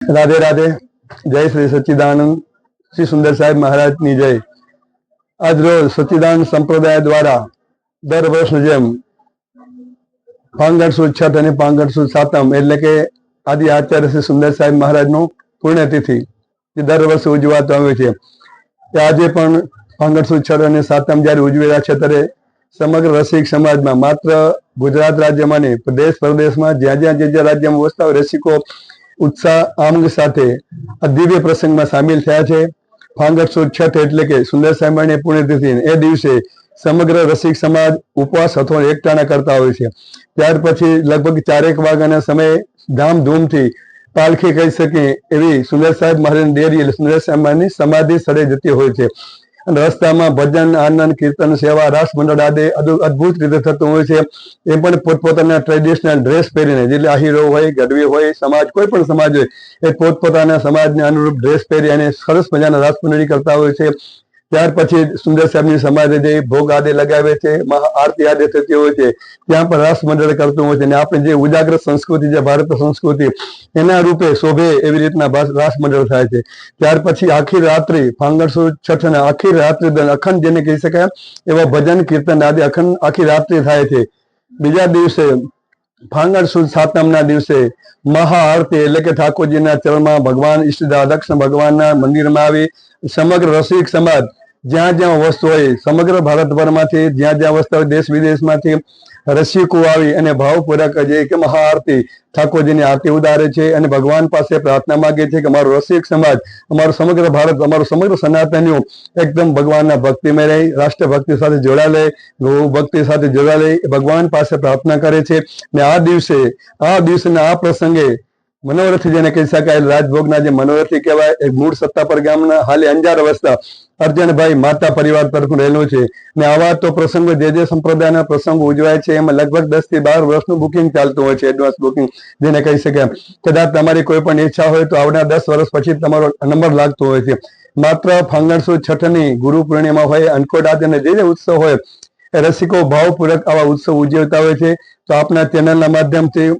राधे राधे। जय श्री सच्चिदानंद श्री सुंदर साहेब महाराज की जय। आज रोज सच्चिदानंद संप्रदाय द्वारा दर वर्ष जेम फांगण सुद छठ और फांगण सुद सातम एटले के आदि आचार्य श्री सुंदर साहेब महाराज नो पुण्यतिथि दर वर्ष उजवातो आवे छे। आज पण फांगण सुद छठ और सातम ज्यारे उजवी रह्या छे त्यारे समग्र रसिक समाज में मात्र गुजरात राज्य में नहीं देश प्रदेश में ज्या ज्या राज्य में वसता रसिको उत्साह आंग साथे दिव्य प्रसंग में सामिल थया छे। फांगण सुद छठ एटले के सुंदर साहेब ने पुण्यतिथि ए दिवसे समग्र रसिक समाज उपवास अथवा एकटाणा करता होय छे। त्यार पछी लगभग 4 वाग्याना समय धामधूमथी पालखी कही सके एवी सुंदर साहेब महाराज डेरी सुंदर साहेब महाराज समाधि स्थळे जती होय छे। रस्ता में भजन आनंद कीर्तन सेवा रास मंडल आदि अद्भुत रीते थतुं होय छे। ए पण पोतपोताना ट्रेडिशनल ड्रेस पहेरीने जेटले आहीरो होय गढ़वी होय समाज कोई पण समाज होय ए पोतपोताना समाजने अनुरूप ड्रेस पहेरी अने सरस मजाना रास मंडળી करता होय छे। त्यार पछी सुंदर साहेबनी समाजे जे भोग आदि लगावे छे आरती आदि थती होय छे त्यां पण रास मंडळ करतुं होय छे अने आपणी जे उजागर संस्कृति जे भारत संस्कृति एना रूपे शोभे एवी रीतना रास मंडळ थाय छे। त्यार पछी आखी रात्रि फांगण सुद छठ ने आखी रात्रि अखंड जेने कही शकाय एवा भजन कीर्तन आदि अखंड आखी रात्रि थाय छे। बीजा दिवसे फांगण सुद सातमना दिवसे महाआरती एटले के ठाकुरजीना चरणमां भगवान इष्टदेव दक्षिण भगवानना मंदिरमां आवी समग्र रसिक समाज ज्यां ज्यां वस्तु होय समग्र भारतभर मांथी ज्यां ज्यां वस्तु होय देश विदेश मांथी रसिको आवी अने भावपूर्वक जे के महाआरती ठाकुरजीनी आरती उतारे छे अने भगवान पासे प्रार्थना मांगे छे के अमारो रसिक समाज अमारो समग्र भारत अमारो समग्र सनातनीओ एकदम भगवानना भक्तिमय रही राष्ट्रभक्ति साथे जोड़ाले गौ भक्ति साथे जोड़ाले भगवान पासे प्रार्थना करे छे। ने आ दिवसे आ प्रसंगे मनोरथी जेने कही शकाय राजभोगना जे मनोरथी कहेवाय एक मूळ सत्तापर गामना हाले अंजार वसता अर्जनभाई माता परिवार तरफ रहेलो छे। ने आवा तो प्रसंग जे संप्रदायना प्रसंग उजवाय छे एमां लगभग 10 થી 12 वर्षनुं बुकिंग चालतुं होय छे एडवांस बुकिंग जेने कही शकाय। कदाच तमारी कोई पण इच्छा होय तो आवनार 10 वर्ष पछी तमारो नंबर लागतो होय छे। मात्र फांगण सुद छठनी गुरु पूर्णिमा होय अन्नकूट आदि जे उत्सव होय रसिको भावपूर्वक आवा उत्सव उजवता होय छे। तो आपना चेनलना माध्यमथी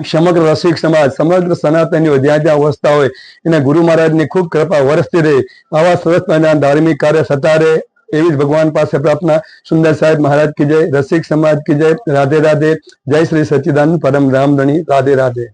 समग्र रसिक समाज समग्र सनातनीओ ज्यां ज्यां वसता होय एने गुरु महाराजनी खूब कृपा वरसती रहे आवा सरस मजाना धार्मिक कार्य थता रहे एवी ज भगवान पासे प्रार्थना। सुंदर साहेब महाराज की जय। रसिक समाज की जय। राधे राधे। जय श्री सच्चिदानंद परम रामधणी। राधे राधे।